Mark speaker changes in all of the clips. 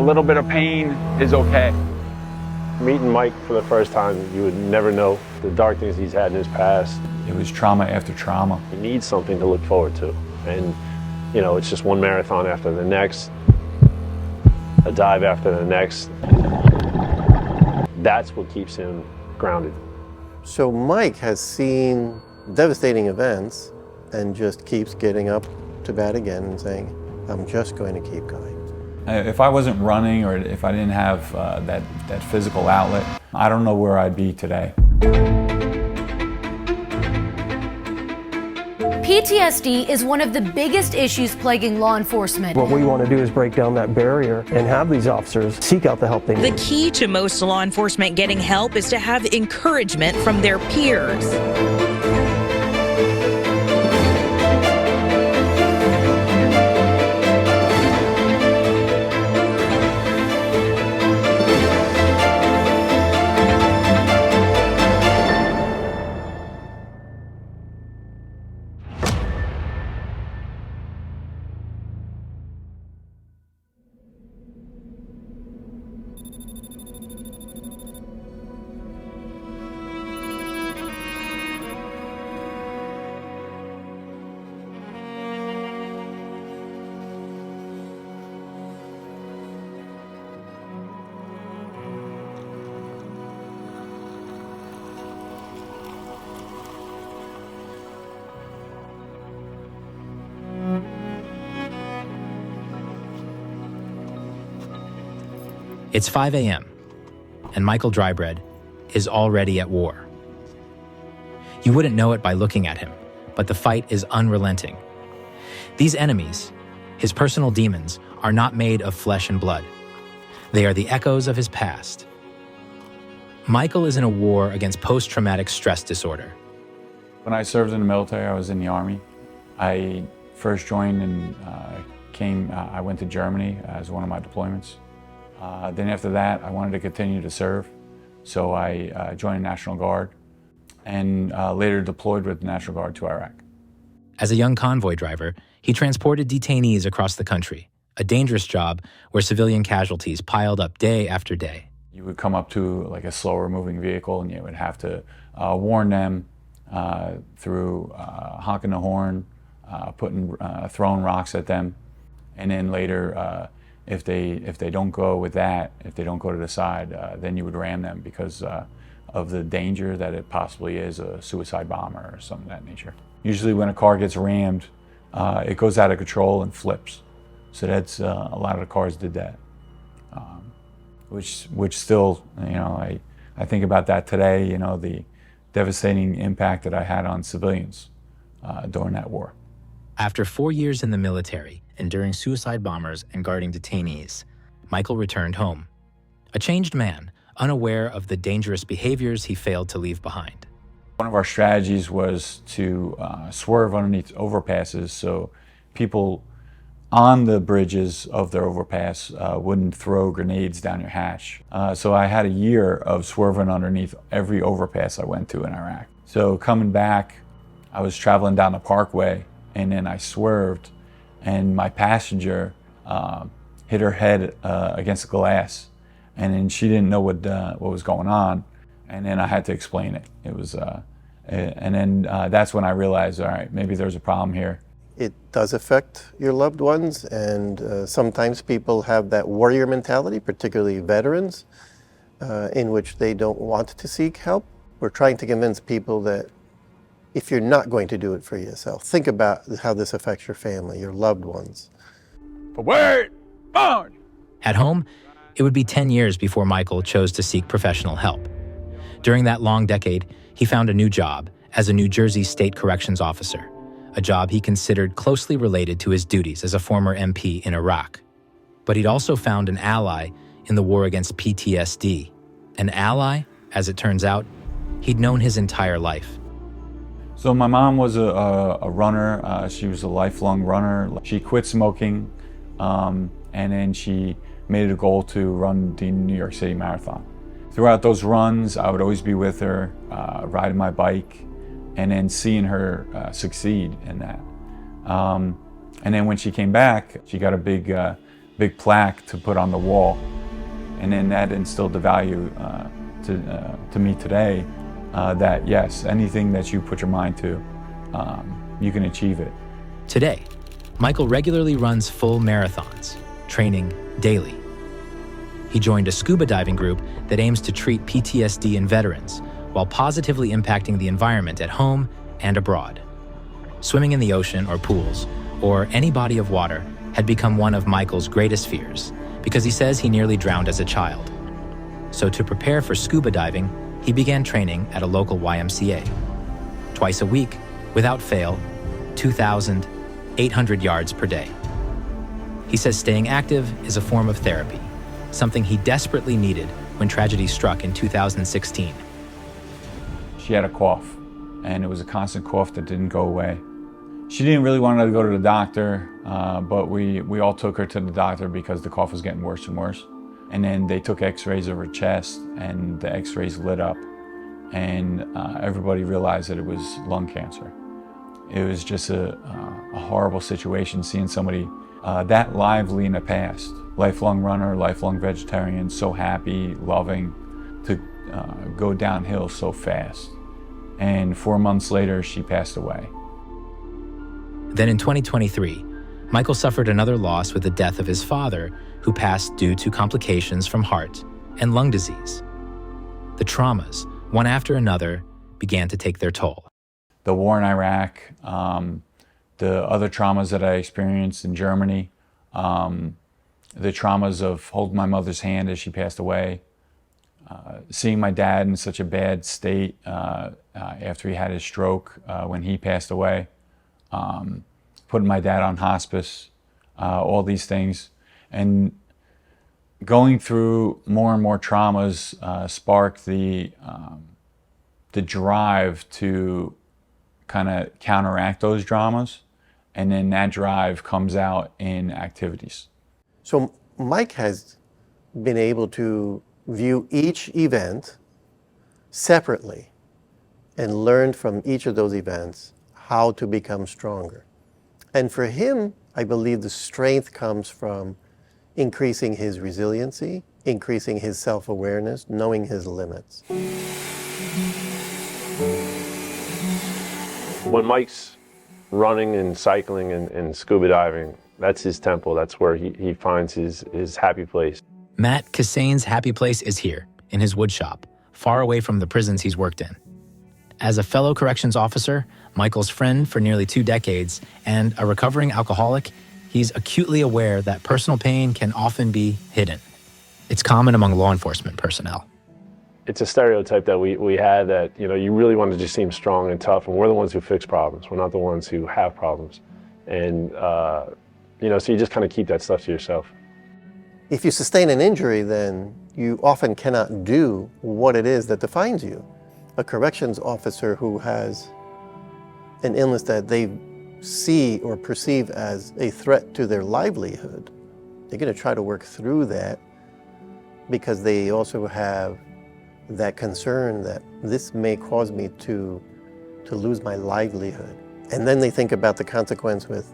Speaker 1: little bit of pain is okay.
Speaker 2: Meeting Mike for the first time, you would never know the dark things he's had in his past.
Speaker 1: It was trauma after trauma.
Speaker 2: He needs something to look forward to. And, you know, it's just one marathon after the next, a dive after the next. That's what keeps him grounded.
Speaker 3: So Mike has seen devastating events and just keeps getting up to bat again and saying, I'm just going to keep going.
Speaker 1: If I wasn't running or if I didn't have that physical outlet, I don't know where I'd be today.
Speaker 4: PTSD is one of the biggest issues plaguing law enforcement.
Speaker 5: What we want to do is break down that barrier and have these officers seek out the help they need.
Speaker 6: The key to most law enforcement getting help is to have encouragement from their peers.
Speaker 7: It's 5 a.m., and Michael Drybread is already at war. You wouldn't know it by looking at him, but the fight is unrelenting. These enemies, his personal demons, are not made of flesh and blood. They are the echoes of his past. Michael is in a war against post-traumatic stress disorder.
Speaker 1: When I served in the military, I was in the Army. I first joined and I went to Germany as one of my deployments. Then after that, I wanted to continue to serve, so I joined the National Guard and later deployed with the National Guard to Iraq.
Speaker 7: As a young convoy driver, he transported detainees across the country, a dangerous job where civilian casualties piled up day after day.
Speaker 1: You would come up to like a slower moving vehicle and you would have to warn them through honking the horn, throwing rocks at them, and then later if they don't go with that, if they don't go to the side, then you would ram them because of the danger that it possibly is a suicide bomber or something of that nature. Usually when a car gets rammed, it goes out of control and flips. So that's a lot of the cars did that, which still, you know, I think about that today. You know, the devastating impact that I had on civilians during that war.
Speaker 7: After 4 years in the military, enduring suicide bombers and guarding detainees, Michael returned home. A changed man, unaware of the dangerous behaviors he failed to leave behind.
Speaker 1: One of our strategies was to swerve underneath overpasses so people on the bridges of their overpass wouldn't throw grenades down your hatch. So I had a year of swerving underneath every overpass I went to in Iraq. So coming back, I was traveling down the parkway and then I swerved and my passenger hit her head against the glass, and then she didn't know what was going on, and then I had to explain it. It was, and then that's when I realized, all right, maybe there's a problem here.
Speaker 3: It does affect your loved ones, and sometimes people have that warrior mentality, particularly veterans, in which they don't want to seek help. We're trying to convince people that if you're not going to do it for yourself, think about how this affects your family, your loved ones.
Speaker 1: Forward, march!
Speaker 7: At home, it would be 10 years before Michael chose to seek professional help. During that long decade, he found a new job as a New Jersey State Corrections Officer, a job he considered closely related to his duties as a former MP in Iraq. But he'd also found an ally in the war against PTSD. An ally, as it turns out, he'd known his entire life.
Speaker 1: So my mom was a runner. She was a lifelong runner. She quit smoking, and then she made it a goal to run the New York City Marathon. Throughout those runs, I would always be with her, riding my bike, and then seeing her succeed in that. And then when she came back, she got a big big plaque to put on the wall. And then that instilled the value to me today that yes, anything that you put your mind to, you can achieve it.
Speaker 7: Today, Michael regularly runs full marathons, training daily. He joined a scuba diving group that aims to treat PTSD in veterans while positively impacting the environment at home and abroad. Swimming in the ocean or pools, or any body of water, had become one of Michael's greatest fears because he says he nearly drowned as a child. So to prepare for scuba diving, he began training at a local YMCA. Twice a week, without fail, 2,800 yards per day. He says staying active is a form of therapy, something he desperately needed when tragedy struck in 2016.
Speaker 1: She had a cough, and it was a constant cough that didn't go away. She didn't really want to go to the doctor, but we all took her to the doctor because the cough was getting worse and worse. And then they took x-rays of her chest, and the x-rays lit up, and everybody realized that it was lung cancer. It was just a horrible situation seeing somebody that lively in the past. Lifelong runner, lifelong vegetarian, so happy, loving, to go downhill so fast. And 4 months later, she passed away.
Speaker 7: Then in 2023, Michael suffered another loss with the death of his father, who passed due to complications from heart and lung disease. The traumas, one after another, began to take their toll.
Speaker 1: The war in Iraq, the other traumas that I experienced in Germany, the traumas of holding my mother's hand as she passed away, seeing my dad in such a bad state after he had his stroke when he passed away, putting my dad on hospice, all these things. And going through more and more traumas sparked the drive to kind of counteract those dramas. And then that drive comes out in activities.
Speaker 3: So Mike has been able to view each event separately and learned from each of those events how to become stronger. And for him, I believe the strength comes from increasing his resiliency, increasing his self-awareness, knowing his limits.
Speaker 2: When Mike's running and cycling and scuba diving, that's his temple. That's where he finds his happy place.
Speaker 7: Matt Kassane's happy place is here, in his woodshop, far away from the prisons he's worked in. As a fellow corrections officer, Michael's friend for nearly 2 decades, and a recovering alcoholic, he's acutely aware that personal pain can often be hidden. It's common among law enforcement personnel.
Speaker 2: It's a stereotype that we had that, you really want to just seem strong and tough, and we're the ones who fix problems. We're not the ones who have problems. And, so you just kind of keep that stuff to yourself.
Speaker 3: If you sustain an injury, then you often cannot do what it is that defines you. A corrections officer who has an illness that they see or perceive as a threat to their livelihood, they're going to try to work through that because they also have that concern that this may cause me to lose my livelihood. And then they think about the consequence with,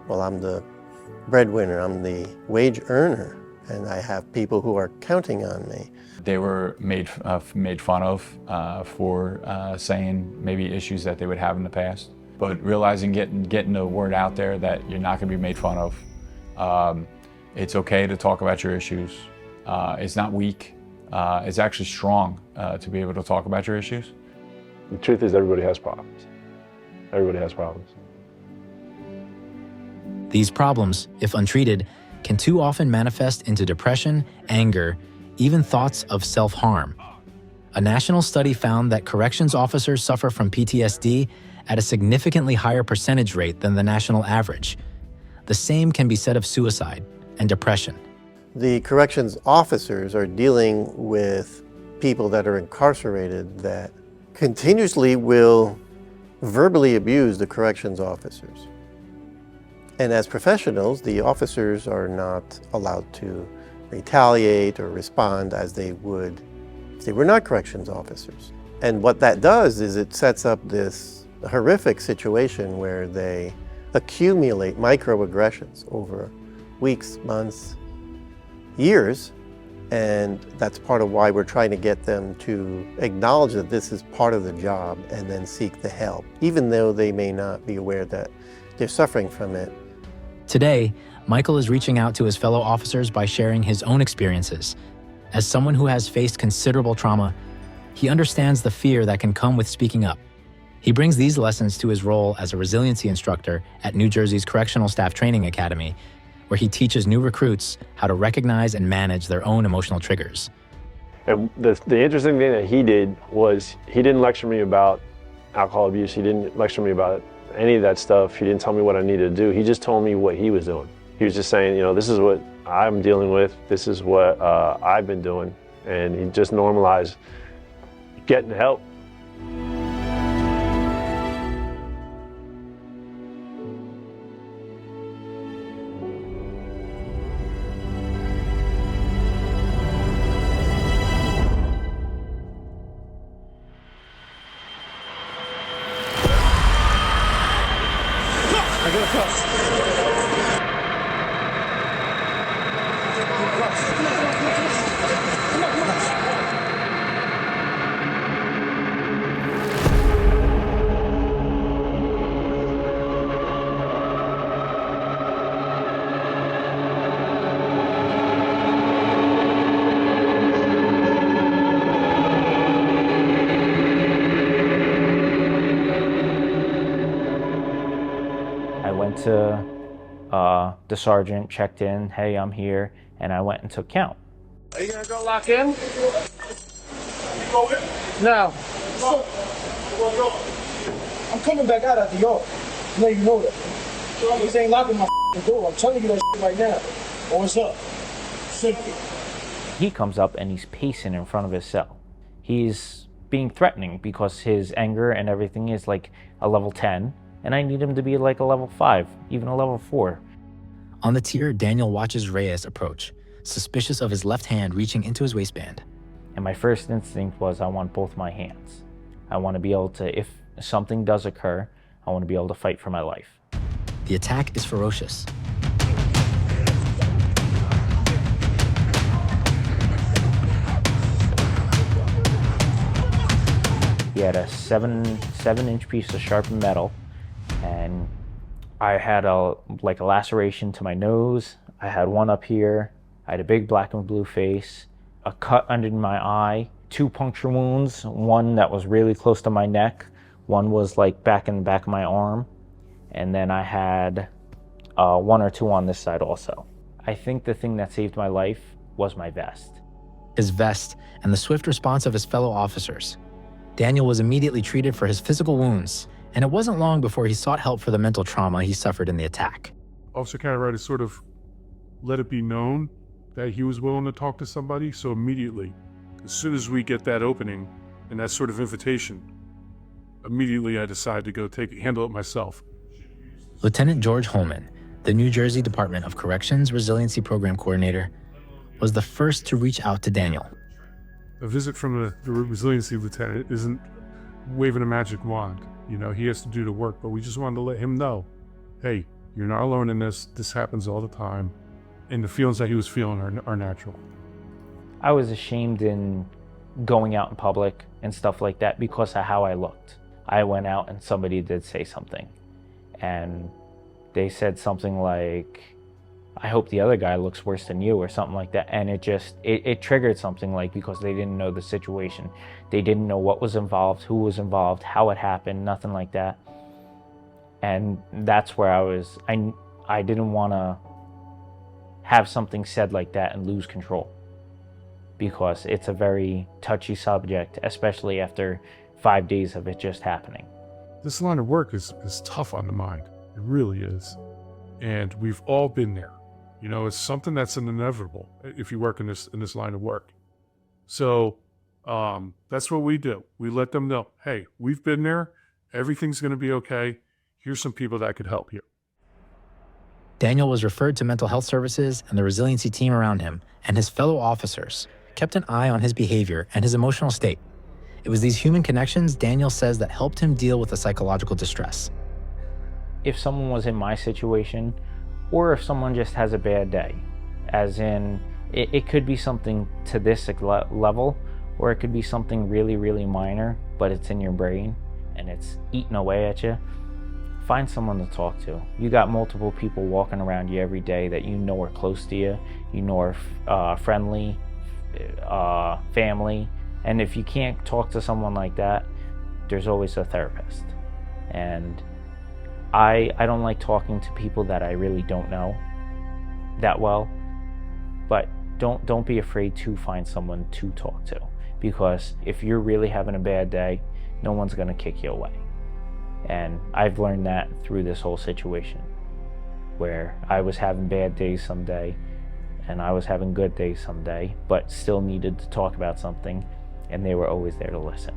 Speaker 3: well, I'm the breadwinner, I'm the wage earner, and I have people who are counting on me.
Speaker 1: They were made fun of for saying maybe issues that they would have in the past. But realizing, getting the word out there that you're not going to be made fun of. It's okay to talk about your issues. It's not weak. It's actually strong to be able to talk about your issues.
Speaker 2: The truth is everybody has problems. Everybody has problems.
Speaker 7: These problems, if untreated, can too often manifest into depression, anger, even thoughts of self-harm. A national study found that corrections officers suffer from PTSD at a significantly higher percentage rate than the national average. The same can be said of suicide and depression.
Speaker 3: The corrections officers are dealing with people that are incarcerated that continuously will verbally abuse the corrections officers. And as professionals, the officers are not allowed to retaliate or respond as they would if they were not corrections officers. And what that does is it sets up this horrific situation where they accumulate microaggressions over weeks, months, years. And that's part of why we're trying to get them to acknowledge that this is part of the job and then seek the help, even though they may not be aware that they're suffering from it.
Speaker 7: Today, Michael is reaching out to his fellow officers by sharing his own experiences. As someone who has faced considerable trauma, he understands the fear that can come with speaking up. He brings these lessons to his role as a resiliency instructor at New Jersey's Correctional Staff Training Academy, where he teaches new recruits how to recognize and manage their own emotional triggers.
Speaker 2: And the interesting thing that he did was he didn't lecture me about alcohol abuse. He didn't lecture me about any of that stuff. He didn't tell me what I needed to do. He just told me what he was doing. He was just saying, you know, this is what I'm dealing with. This is what I've been doing. And he just normalized getting help.
Speaker 8: The sergeant checked in, hey, I'm here, and I went and took count.
Speaker 9: Are you gonna go lock in? You go in? No. I'm coming back out at the yard. Let you know that. This ain't locking my door. I'm telling you that right now. Or what's up? Simple.
Speaker 8: He comes up and he's pacing in front of his cell. He's being threatening because his anger and everything is like a level 10, and I need him to be like a level 5, even a level 4.
Speaker 7: On the tier, Daniel watches Reyes approach, suspicious of his left hand reaching into his waistband.
Speaker 8: And my first instinct was I want both my hands. I want to be able to, if something does occur, I want to be able to fight for my life.
Speaker 7: The attack is ferocious.
Speaker 8: He had a 7-inch piece of sharpened metal, and I had a laceration to my nose. I had one up here. I had a big black and blue face, a cut under my eye, 2 puncture wounds, one that was really close to my neck, one was like back in the back of my arm, and then I had 1 or 2 on this side also. I think the thing that saved my life was my vest.
Speaker 7: His vest and the swift response of his fellow officers. Daniel was immediately treated for his physical wounds, and it wasn't long before he sought help for the mental trauma he suffered in the attack.
Speaker 10: Officer Kadaraitis sort of let it be known that he was willing to talk to somebody, so immediately, as soon as we get that opening and that sort of invitation, immediately I decided to go handle it myself.
Speaker 7: Lieutenant George Holman, the New Jersey Department of Corrections Resiliency Program Coordinator, was the first to reach out to Daniel.
Speaker 10: A visit from the resiliency lieutenant isn't waving a magic wand. You know, he has to do the work, but we just wanted to let him know, hey, you're not alone in this. This happens all the time. And the feelings that he was feeling are natural.
Speaker 8: I was ashamed in going out in public and stuff like that because of how I looked. I went out and somebody did say something. And they said something like, I hope the other guy looks worse than you, or something like that. And it triggered something, like, because they didn't know the situation. They didn't know what was involved, who was involved, how it happened, nothing like that. And that's where I didn't want to have something said like that and lose control, because it's a very touchy subject, especially after 5 days of it just happening.
Speaker 10: This line of work is tough on the mind. It really is. And we've all been there. You know, it's something that's inevitable if you work in this line of work. So that's what we do. We let them know, hey, we've been there. Everything's going to be okay. Here's some people that could help you.
Speaker 7: Daniel was referred to mental health services, and the resiliency team around him and his fellow officers kept an eye on his behavior and his emotional state. It was these human connections, Daniel says, that helped him deal with the psychological distress.
Speaker 8: If someone was in my situation, or if someone just has a bad day, as in it could be something to this level, or it could be something really, really minor, but it's in your brain and it's eating away at you. Find someone to talk to. You got multiple people walking around you every day that you know are close to you, you know are friendly, family. And if you can't talk to someone like that, there's always a therapist. And I don't like talking to people that I really don't know that well, but don't be afraid to find someone to talk to, because if you're really having a bad day, no one's gonna kick you away. And I've learned that through this whole situation, where I was having bad days someday and I was having good days someday, but still needed to talk about something, and they were always there to listen.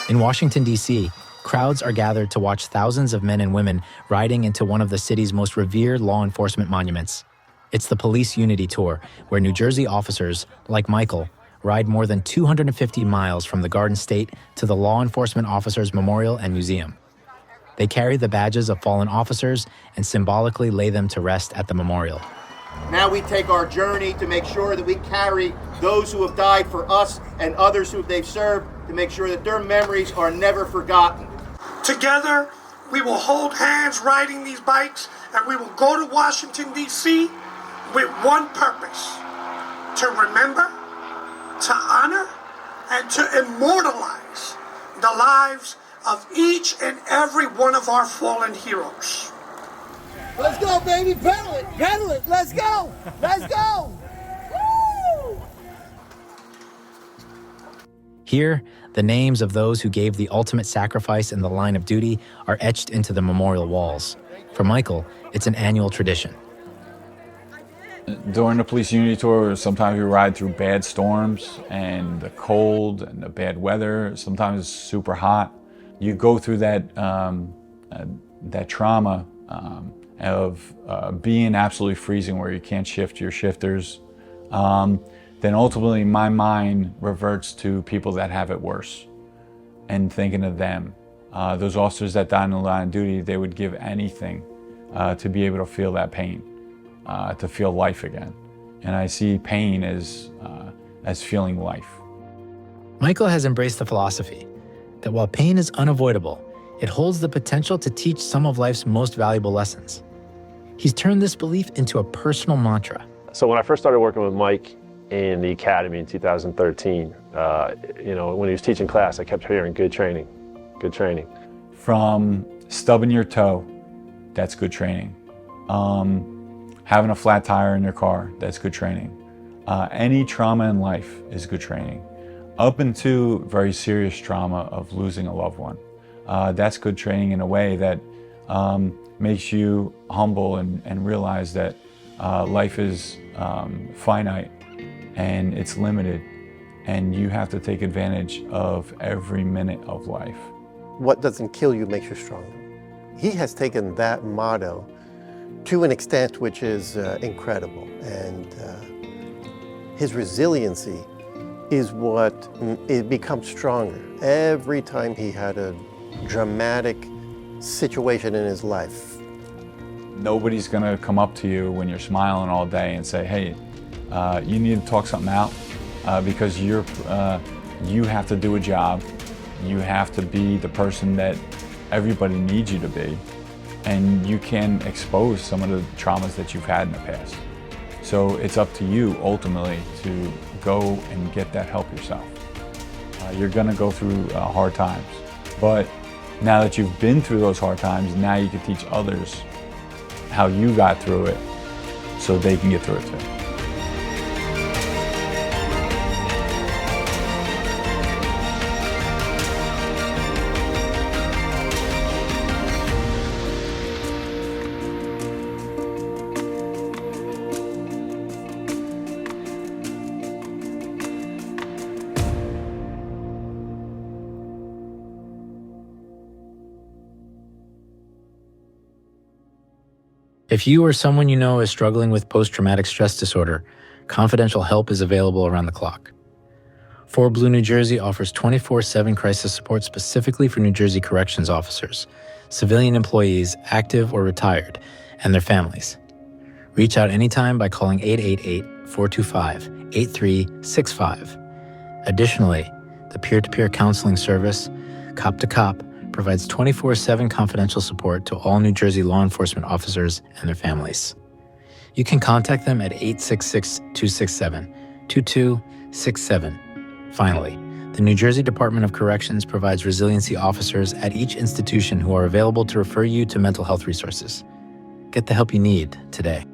Speaker 7: In Washington, D.C., crowds are gathered to watch thousands of men and women riding into one of the city's most revered law enforcement monuments. It's the Police Unity Tour, where New Jersey officers, like Michael, ride more than 250 miles from the Garden State to the Law Enforcement Officers Memorial and Museum. They carry the badges of fallen officers and symbolically lay them to rest at the memorial.
Speaker 11: Now we take our journey to make sure that we carry those who have died for us and others who they've served, to make sure that their memories are never forgotten.
Speaker 12: Together, we will hold hands riding these bikes, and we will go to Washington, D.C. with one purpose: to remember, to honor, and to immortalize the lives of each and every one of our fallen heroes.
Speaker 9: Let's go, baby. Pedal it. Let's go. Let's go. Woo!
Speaker 7: Here, the names of those who gave the ultimate sacrifice in the line of duty are etched into the memorial walls. For Michael, it's an annual tradition.
Speaker 1: During the Police Unity Tour, sometimes we ride through bad storms and the cold and the bad weather. Sometimes it's super hot. You go through that trauma of being absolutely freezing, where you can't shift your shifters. Then ultimately my mind reverts to people that have it worse and thinking of them. Those officers that died in the line of duty, they would give anything to be able to feel that pain, to feel life again. And I see pain as feeling life.
Speaker 7: Michael has embraced the philosophy that while pain is unavoidable, it holds the potential to teach some of life's most valuable lessons. He's turned this belief into a personal mantra.
Speaker 2: So when I first started working with Mike in the academy in 2013, when he was teaching class, I kept hearing good training, good training.
Speaker 1: From stubbing your toe, that's good training. Having a flat tire in your car, that's good training. Any trauma in life is good training. Up into very serious trauma of losing a loved one. That's good training in a way that makes you humble and realize that life is finite and it's limited, and you have to take advantage of every minute of life.
Speaker 3: What doesn't kill you makes you stronger. He has taken that motto to an extent which is incredible, and his resiliency is what it becomes stronger every time he had a dramatic situation in his life.
Speaker 1: Nobody's gonna come up to you when you're smiling all day and say, hey, you need to talk something out because you have to do a job. You have to be the person that everybody needs you to be, and you can expose some of the traumas that you've had in the past. So it's up to you ultimately to go and get that help yourself. You're gonna go through hard times, but now that you've been through those hard times, now you can teach others how you got through it so they can get through it too.
Speaker 7: If you or someone you know is struggling with post-traumatic stress disorder, confidential help is available around the clock. 4 Blue New Jersey offers 24/7 crisis support specifically for New Jersey corrections officers, civilian employees, active or retired, and their families. Reach out anytime by calling 888-425-8365. Additionally, the peer-to-peer counseling service, Cop to Cop, provides 24/7 confidential support to all New Jersey law enforcement officers and their families. You can contact them at 866-267-2267. Finally, the New Jersey Department of Corrections provides resiliency officers at each institution who are available to refer you to mental health resources. Get the help you need today.